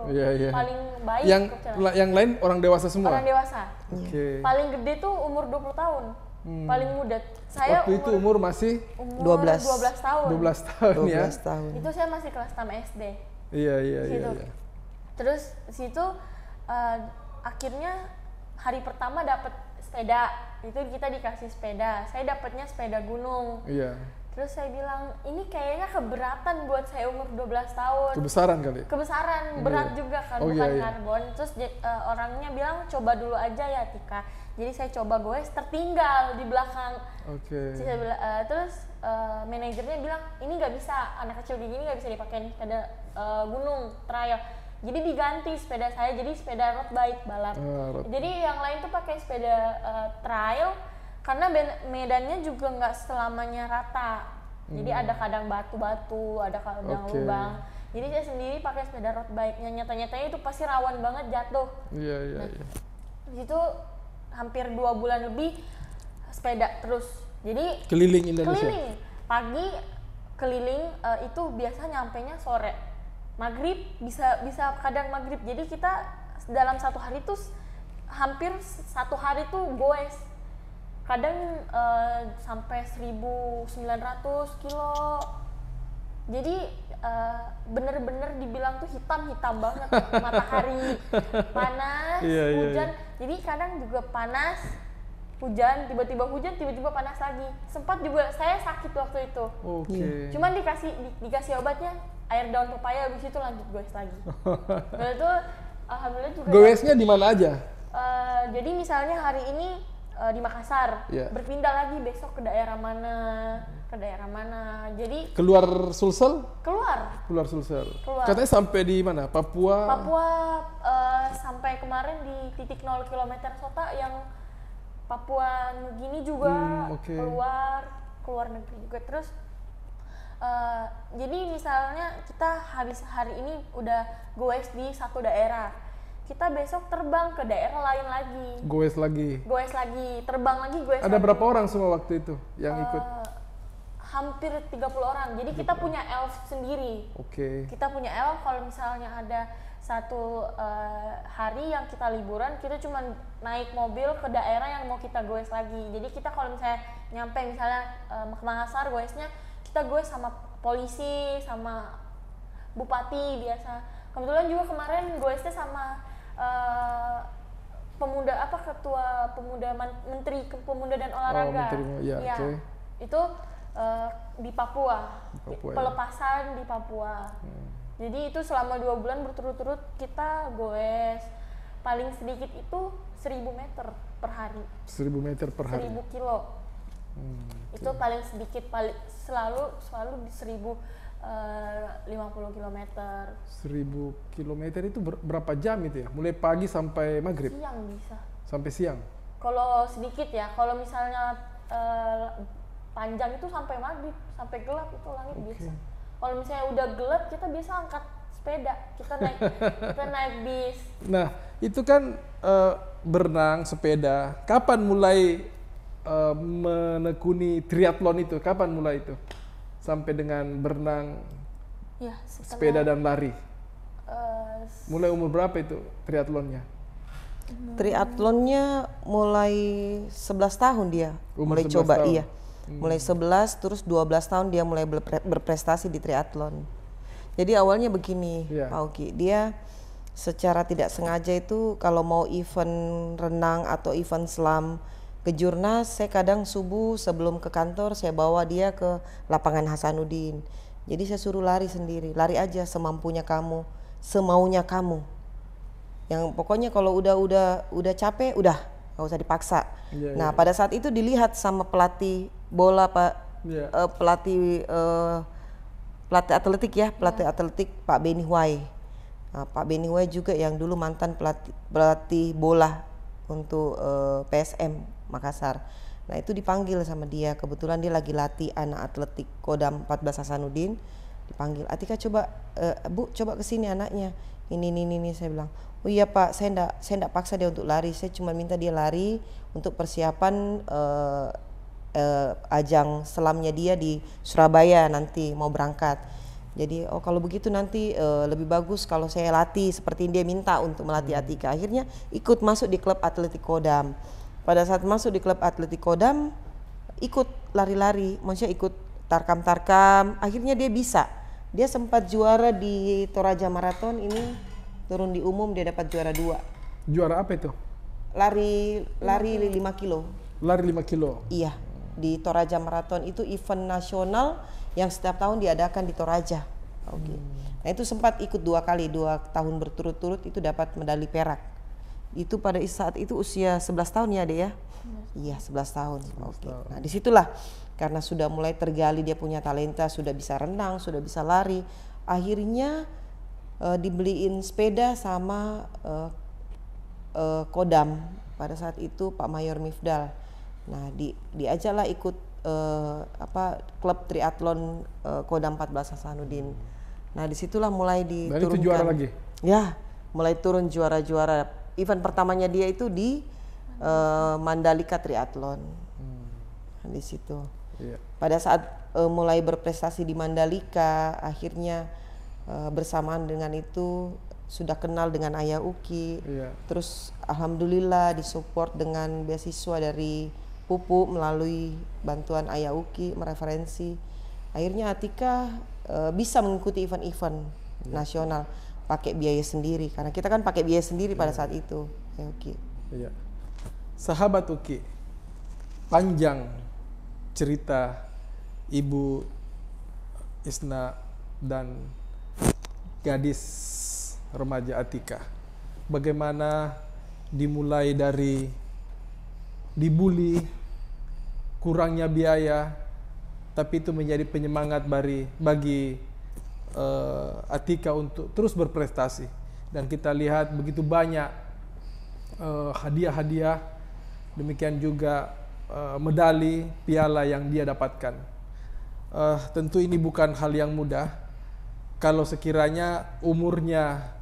paling baik. Yang lain orang dewasa semua? Orang dewasa. Paling gede tuh umur 20 tahun. Paling muda saya waktu itu umur masih 12 tahun. 12 tahun ya. Itu saya masih kelas 6 SD. Iya. Terus situ akhirnya hari pertama dapat sepeda. Itu kita dikasih sepeda. Saya dapatnya sepeda gunung. Iya. Terus saya bilang, ini kayaknya keberatan buat saya umur 12 tahun. Kebesaran kali? Kebesaran, berat juga kan, bukan karbon. Terus orangnya bilang, coba dulu aja ya Tika. Jadi saya coba goes, tertinggal di belakang. Terus manajernya bilang, ini nggak bisa, anak kecil gini nggak bisa dipakai sepeda gunung, trial. Jadi diganti sepeda saya, jadi sepeda road bike balap. Jadi yang lain tuh pakai sepeda trial, karena medannya juga nggak selamanya rata. Jadi ada kadang batu-batu, ada kadang lubang. Jadi saya sendiri pakai sepeda road bike. Yang nyata-nyatanya itu pasti rawan banget jatuh. Iya. Di situ hampir 2 bulan lebih sepeda terus. Jadi keliling Indonesia. Pagi keliling, itu biasa nyampenya sore. Maghrib bisa kadang maghrib. Jadi kita dalam satu hari tuh hampir satu hari tuh goes. Kadang sampai 1.900 kilo. Jadi bener-bener dibilang tuh hitam banget. Matahari panas, hujan. Jadi kadang juga panas, hujan, tiba-tiba hujan, tiba-tiba panas lagi. Sempat juga saya sakit waktu itu. Cuman dikasih obatnya air daun pepaya, habis itu lanjut goes lagi. Dan itu alhamdulillah juga. Goesnya di mana aja? Jadi misalnya hari ini di Makassar, berpindah lagi besok ke daerah mana. Jadi keluar Sulsel? Keluar Sulsel. Katanya sampai di mana? Papua, sampai kemarin di titik 0 km Sota yang Papua Nugini juga. keluar negeri juga. Terus jadi misalnya kita habis hari ini udah goes di satu daerah, kita besok terbang ke daerah lain lagi. Goes lagi, terbang lagi, goes. Ada berapa orang semua waktu itu yang ikut? Hampir 30 orang. Jadi kita punya elf sendiri. Kita punya elf, kalau misalnya ada satu hari yang kita liburan, kita cuma naik mobil ke daerah yang mau kita goes lagi. Jadi kita kalau misalnya nyampe misalnya ke Makassar, goesnya kita goes sama polisi, sama bupati biasa. Kebetulan juga kemarin goesnya sama ketua pemuda, menteri pemuda dan olahraga. Itu di Papua, pelepasan di Papua. Jadi itu selama 2 bulan berturut-turut kita goes. paling sedikit itu 1000 meter per hari. 1000 meter per hari. 1000 kilo. Itu paling sedikit, selalu di 1050 kilometer. 1000 kilometer itu berapa jam itu ya? Mulai pagi sampai maghrib? Siang bisa. Sampai siang? Kalau sedikit ya, kalau misalnya panjang itu sampai maghrib, sampai gelap itu langit biasa. Kalau misalnya udah gelap, kita biasa angkat sepeda, kita naik bis. Nah, itu kan berenang, sepeda. Kapan mulai menekuni triathlon itu? Kapan mulai itu? Sampai dengan berenang, Ya, sepeda dan lari. Mulai umur berapa itu triathlonnya? Triathlonnya mulai 11 tahun dia Umur mulai 11 coba tahun. iya. Mulai 11 terus 12 tahun dia mulai berprestasi di triathlon. Jadi awalnya begini, Iya. Pak Uki, dia secara tidak sengaja itu kalau mau event renang atau event selam kejurnas, saya kadang subuh sebelum ke kantor saya bawa dia ke lapangan Hasanuddin. Jadi saya suruh lari sendiri, lari aja semampunya kamu, semaunya kamu. Yang pokoknya kalau udah capek, udah nggak usah dipaksa. Iya, Nah iya. pada saat itu dilihat sama pelatih bola Iya. pelatih atletik ya, pelatih atletik Pak Beni Huai. Nah, Pak Beni Huai juga yang dulu mantan pelatih bola untuk PSM Makassar. Nah itu dipanggil sama dia, kebetulan dia lagi latih anak atletik Kodam 14 Hasanuddin. Dipanggil, Atika coba Bu coba kesini anaknya, ini saya bilang, oh iya Pak, saya enggak paksa dia untuk lari, saya cuma minta dia lari untuk persiapan ajang selamnya dia di Surabaya nanti mau berangkat. Jadi oh kalau begitu nanti lebih bagus kalau saya latih seperti dia minta untuk melatih Atika. Akhirnya ikut masuk di klub atletik Kodam. Pada saat masuk di klub atletik Kodam ikut lari-lari, maksudnya ikut tarkam-tarkam. Akhirnya dia bisa. Dia sempat juara di Toraja Marathon ini, turun di umum dia dapat juara 2. Juara apa itu? Lari 5 kilo. Lari 5 kilo. Iya, di Toraja Marathon itu event nasional yang setiap tahun diadakan di Toraja. Oke. Nah itu sempat ikut 2 kali, 2 tahun berturut-turut itu dapat medali perak. Itu pada saat itu usia 11 tahun ya Dek ya? Iya 11 tahun. Oke. Nah disitulah karena sudah mulai tergali dia punya talenta, sudah bisa renang, sudah bisa lari. Akhirnya dibeliin sepeda sama Kodam pada saat itu Pak Mayor Mifdal. Nah diajaklah ikut klub triathlon Kodam 14 Hasanuddin. Nah disitulah mulai diturunkan. Dan itu juara lagi? Ya, mulai turun juara-juara. Event pertamanya dia itu di Mandalika Triathlon. Di situ. Iya. Pada saat mulai berprestasi di Mandalika, akhirnya bersamaan dengan itu sudah kenal dengan Ayah Uki. Iya. Terus alhamdulillah disupport dengan beasiswa dari Pupu melalui bantuan Ayah Uki mereferensi. Akhirnya Atika bisa mengikuti event-event nasional pakai biaya sendiri karena kita kan pakai biaya sendiri pada saat itu. Ya Uki. Iya. Sahabat Uki, panjang cerita Ibu Isna dan gadis remaja Atika. Bagaimana dimulai dari dibully, kurangnya biaya, tapi itu menjadi penyemangat bagi Atika untuk terus berprestasi. Dan kita lihat begitu banyak hadiah-hadiah, demikian juga medali, piala yang dia dapatkan. Tentu ini bukan hal yang mudah kalau sekiranya umurnya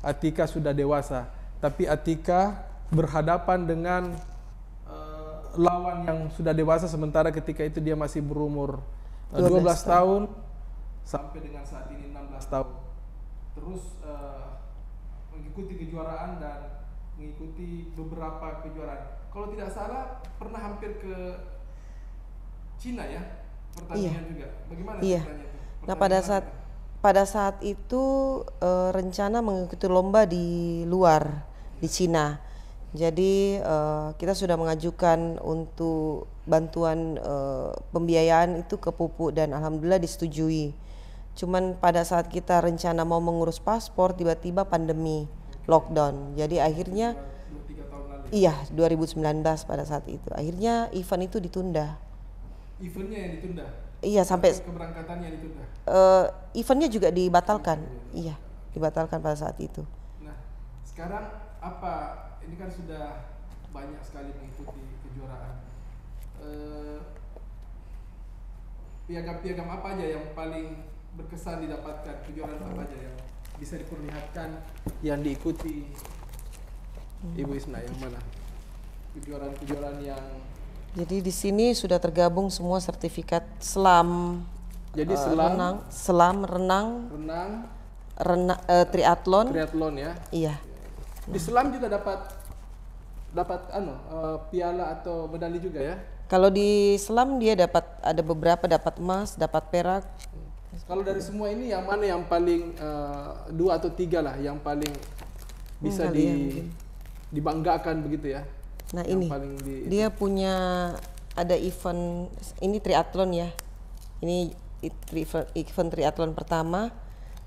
Atika sudah dewasa, tapi Atika berhadapan dengan lawan yang sudah dewasa, sementara ketika itu dia masih berumur 12 tahun sampai dengan saat ini 16 tahun. Terus mengikuti kejuaraan dan mengikuti beberapa kejuaraan. Kalau tidak salah pernah hampir ke Cina ya, pertandingan juga. Bagaimana ceritanya itu? Nah pada saat itu rencana mengikuti lomba di luar di Cina. Jadi kita sudah mengajukan untuk bantuan pembiayaan itu ke Pupu dan alhamdulillah disetujui. Cuman pada saat kita rencana mau mengurus paspor tiba-tiba pandemi lockdown. Jadi akhirnya 2-3 tahun lalu. iya 2019 pada saat itu. Akhirnya event itu ditunda. Eventnya yang ditunda. Iya sampai Keberangkatannya yang ditunda. eventnya juga dibatalkan. Iya, dibatalkan pada saat itu. Nah, sekarang apa? Ini kan sudah banyak sekali mengikuti kejuaraan. Piagam-piagam apa aja yang paling berkesan didapatkan? Kejuaraan apa aja yang bisa diperlihatkan yang diikuti Ibu Isna, yang mana? Kejuaraan-kejuaraan yang Jadi di sini sudah tergabung semua sertifikat selam. jadi selam, renang, triathlon. triathlon ya. Iya. Di selam juga dapat piala atau medali juga ya. Kalau di selam dia ada beberapa dapat emas, dapat perak. Kalau dari semua ini yang mana yang paling 2 atau 3 lah yang paling bisa dibanggakan begitu ya? Nah yang ini paling dia punya ada event ini triathlon ya. Ini event triathlon pertama.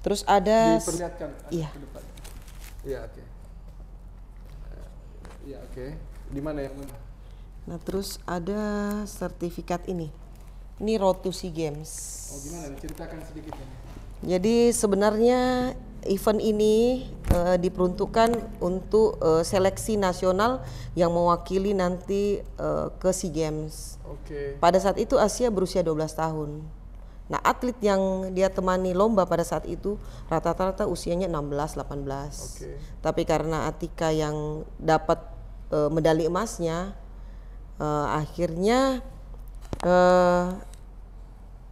Terus ada diperlihatkan iya. ke depan. Iya, oke. Iya, oke. Di mana yang mana? Nah, terus ada sertifikat ini. Ini Road to SEA Games. Oh, gimana? Ceritakan sedikit ya. Jadi sebenarnya event ini diperuntukkan untuk seleksi nasional yang mewakili nanti ke SEA Games. Oke. Pada saat itu Asia berusia 12 tahun. Nah, atlet yang dia temani lomba pada saat itu rata-rata usianya 16-18. Oke. Tapi karena Atika yang dapat medali emasnya, akhirnya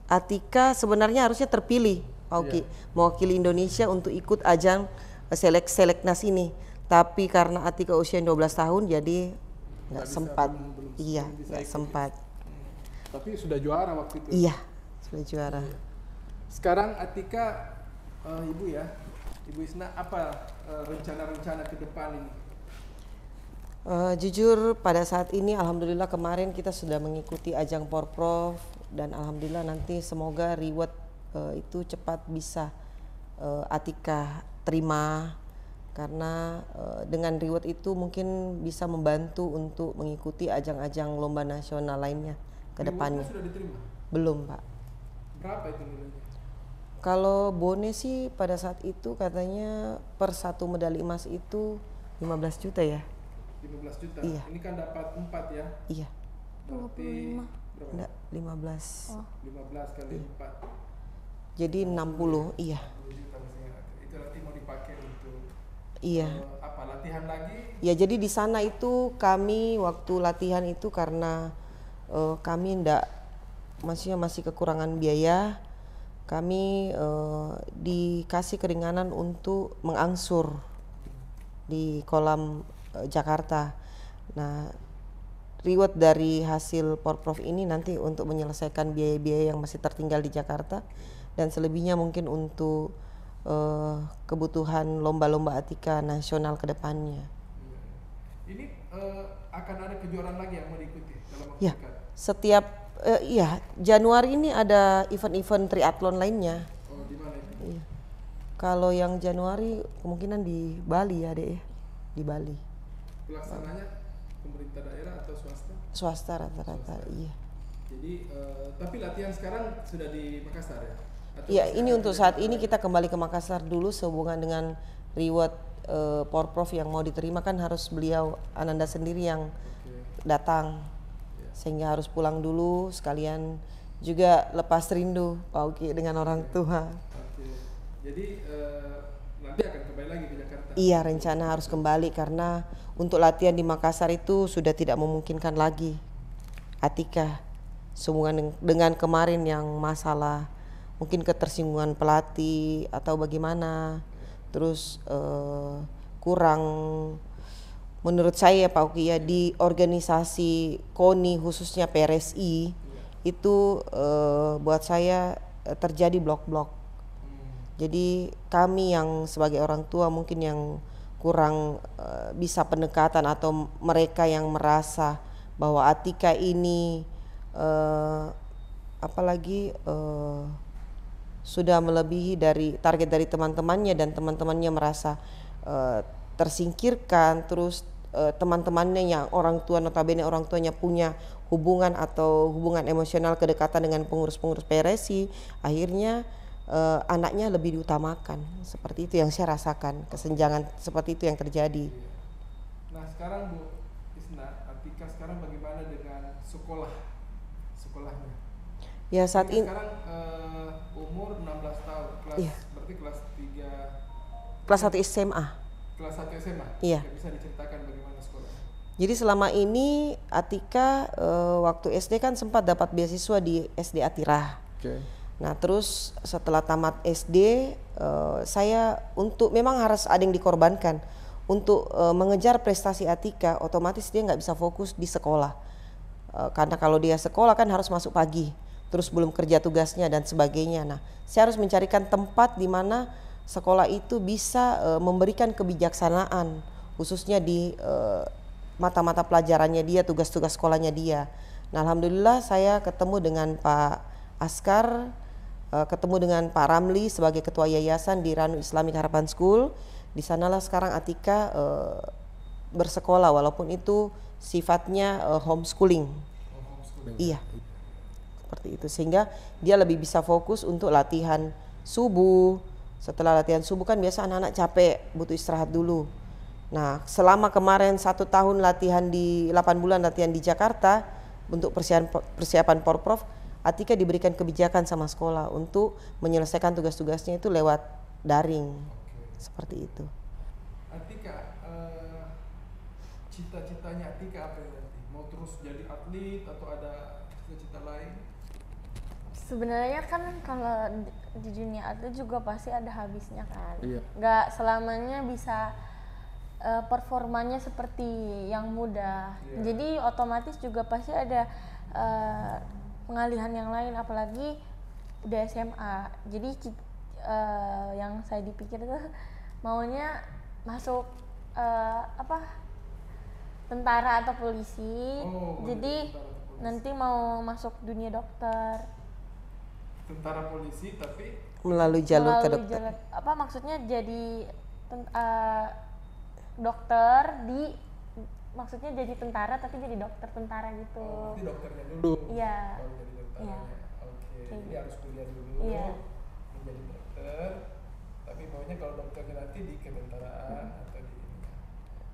Atika sebenarnya harusnya terpilih, Pak Uki, mewakili Indonesia untuk ikut ajang seleknas ini. Tapi karena Atika usia 12 tahun, jadi nggak sempat. Iya, nggak sempat. Tapi sudah juara waktu itu. Iya, sudah juara. Sekarang Atika, Ibu ya, Ibu Isna, apa rencana-rencana ke depan ini? Jujur pada saat ini alhamdulillah kemarin kita sudah mengikuti ajang Porprov dan alhamdulillah nanti semoga reward itu cepat bisa Atika terima, karena dengan reward itu mungkin bisa membantu untuk mengikuti ajang-ajang lomba nasional lainnya ke depannya. Sudah diterima? Belum, Pak. Berapa itu nilainya? Kalau bonus sih pada saat itu katanya per satu medali emas itu 15 juta ya. 15 juta. Iya. Ini kan dapat 4 ya. Iya. Berarti 25. berapa? Enggak, 15. 15 kali 4. Jadi 60, iya. 20 juta maksudnya. Itu nanti mau dipakai untuk Iya. apa? Latihan lagi? Ya jadi di sana itu kami waktu latihan itu karena kami maksudnya masih kekurangan biaya, kami dikasih keringanan untuk mengangsur di kolam Jakarta. Nah, reward dari hasil Porprov ini nanti untuk menyelesaikan biaya-biaya yang masih tertinggal di Jakarta, dan selebihnya mungkin untuk kebutuhan lomba-lomba Atika nasional ke depannya. Ini akan ada kejuaraan lagi yang mau diikuti dalam waktu Ya, dekat? setiap Januari ini ada event-event triathlon lainnya. Oh, di mana itu? Iya. Kalau yang Januari kemungkinan di Bali ya, Dek ya. Di Bali. Pelaksananya pemerintah daerah atau swasta? Swasta rata-rata, iya. Jadi, tapi latihan sekarang sudah di Makassar ya? Atau Iya, masih ini ada untuk di saat Jakarta? ini kita kembali ke Makassar dulu sehubungan dengan reward Porprov yang mau diterima, kan harus beliau Ananda sendiri yang Oke. datang. Sehingga harus pulang dulu sekalian juga lepas rindu Pak Uki dengan orang tua. Oke. Jadi nanti akan kembali lagi ke Jakarta? Iya, rencana harus kembali karena untuk latihan di Makassar itu sudah tidak memungkinkan lagi. Atika sehubungan dengan kemarin yang masalah mungkin ketersinggungan pelatih atau bagaimana, terus kurang menurut saya Pak Uki ya di organisasi KONI khususnya PRSI itu buat saya terjadi blok-blok. Jadi kami yang sebagai orang tua mungkin yang kurang bisa pendekatan, atau mereka yang merasa bahwa Atika ini apalagi sudah melebihi dari target dari teman-temannya, dan teman-temannya merasa tersingkirkan, terus teman-temannya yang orang tua notabene orang tuanya punya hubungan atau hubungan emosional kedekatan dengan pengurus-pengurus PRSI, akhirnya anaknya lebih diutamakan. Seperti itu yang saya rasakan, kesenjangan seperti itu yang terjadi. Nah sekarang Bu Isna, Atika sekarang bagaimana dengan sekolahnya? Ya saat ini sekarang umur 16 tahun, berarti kelas 3, kelas 1 SMA. Kelas 1 SMA? Iya. Bisa diceritakan bagaimana sekolahnya? Jadi selama ini Atika waktu SD kan sempat dapat beasiswa di SD Atirah. Nah terus setelah tamat SD saya memang harus ada yang dikorbankan untuk mengejar prestasi Atika. Otomatis dia nggak bisa fokus di sekolah karena kalau dia sekolah kan harus masuk pagi, terus belum kerja tugasnya dan sebagainya. Nah saya harus mencarikan tempat di mana sekolah itu bisa memberikan kebijaksanaan khususnya di mata-mata pelajarannya dia, tugas-tugas sekolahnya dia. Nah alhamdulillah saya ketemu dengan Pak Askar, ketemu dengan Pak Ramli sebagai ketua yayasan di Ranu Islamic Harapan School. Di sanalah sekarang Atika bersekolah walaupun itu sifatnya homeschooling. Iya. Seperti itu sehingga dia lebih bisa fokus untuk latihan subuh. Setelah latihan subuh kan biasa anak-anak capek, butuh istirahat dulu. Nah selama kemarin 1 tahun latihan 8 bulan latihan di Jakarta untuk persiapan Porprov, Atika diberikan kebijakan sama sekolah untuk menyelesaikan tugas-tugasnya itu lewat daring. Seperti itu. Atika, cita-citanya Atika apa nanti? Mau terus jadi atlet atau ada cita-cita lain? Sebenarnya kan kalau di dunia atlet juga pasti ada habisnya kan. Iya. Nggak selamanya bisa performanya seperti yang muda. Iya. Jadi otomatis juga pasti ada pengalihan yang lain, apalagi udah SMA. Jadi yang saya dipikir tuh maunya masuk tentara atau polisi. Jadi nanti mau masuk dunia dokter. Tentara polisi tapi Melalui jalur ke dokter. Maksudnya jadi dokter maksudnya jadi tentara tapi jadi dokter tentara gitu. Berarti dokternya dulu. Iya. Baru jadi tentaranya. Iya. Oke. Kayak Jadi gitu. harus kuliah dulu. Iya. Menjadi dokter. Tapi maunya kalau dokternya nanti di ketentaraan atau di ini.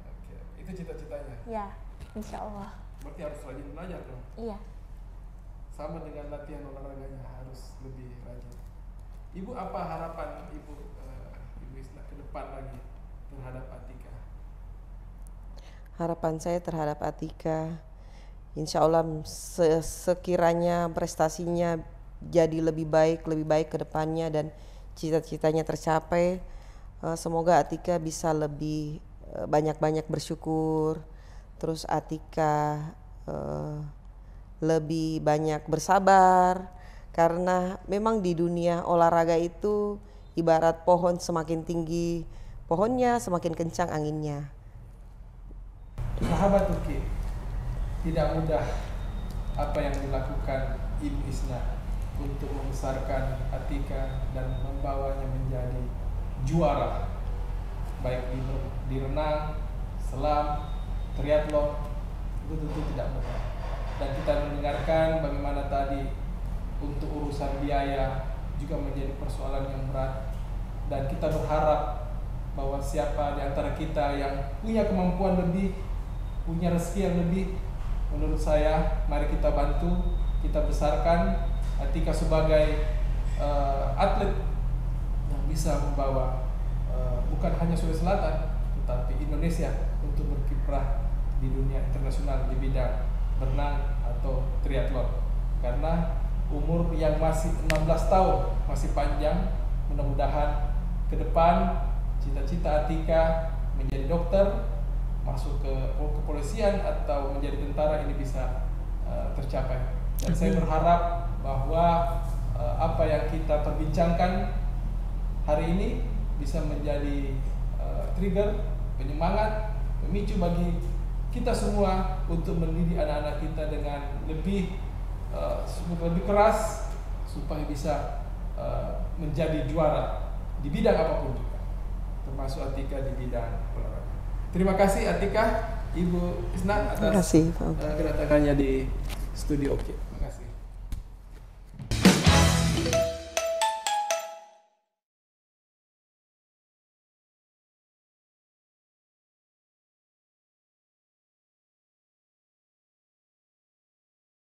Oke. Itu cita-citanya. Iya, insya Allah. Berarti harus rajin belajar dong. Iya. Sama dengan latihan olahraganya harus lebih rajin. Ibu apa harapan Ibu Isna ke depan lagi terhadap Atika? Harapan saya terhadap Atika, insya Allah sekiranya prestasinya jadi lebih baik ke depannya dan cita-citanya tercapai, semoga Atika bisa lebih banyak-banyak bersyukur, terus Atika lebih banyak bersabar, karena memang di dunia olahraga itu ibarat pohon, semakin tinggi pohonnya semakin kencang anginnya. Sahabat Uki, tidak mudah apa yang dilakukan Ibu Isna untuk membesarkan Atika dan membawanya menjadi juara baik di renang, selam, triathlon. Itu tentu tidak mudah. Dan kita mendengarkan bagaimana tadi untuk urusan biaya juga menjadi persoalan yang berat, dan kita berharap bahwa siapa di antara kita yang punya kemampuan lebih, punya rezeki yang lebih, menurut saya mari kita bantu, kita besarkan Atika sebagai atlet yang bisa membawa bukan hanya Sulawesi Selatan tetapi Indonesia untuk berkiprah di dunia internasional di bidang berenang atau triathlon. Karena umur yang masih 16 tahun masih panjang, mudah-mudahan ke depan cita-cita Atika menjadi dokter, masuk ke kepolisian atau menjadi tentara ini bisa tercapai. Dan saya berharap bahwa apa yang kita perbincangkan hari ini bisa menjadi trigger, penyemangat, pemicu bagi kita semua untuk mendidik anak-anak kita dengan lebih keras supaya bisa menjadi juara di bidang apapun juga, termasuk Atika di bidang olahraga. Terima kasih Atika, Ibu Isna Terima atas kasih, Pak. kedatangannya di studio. Oke, terima kasih.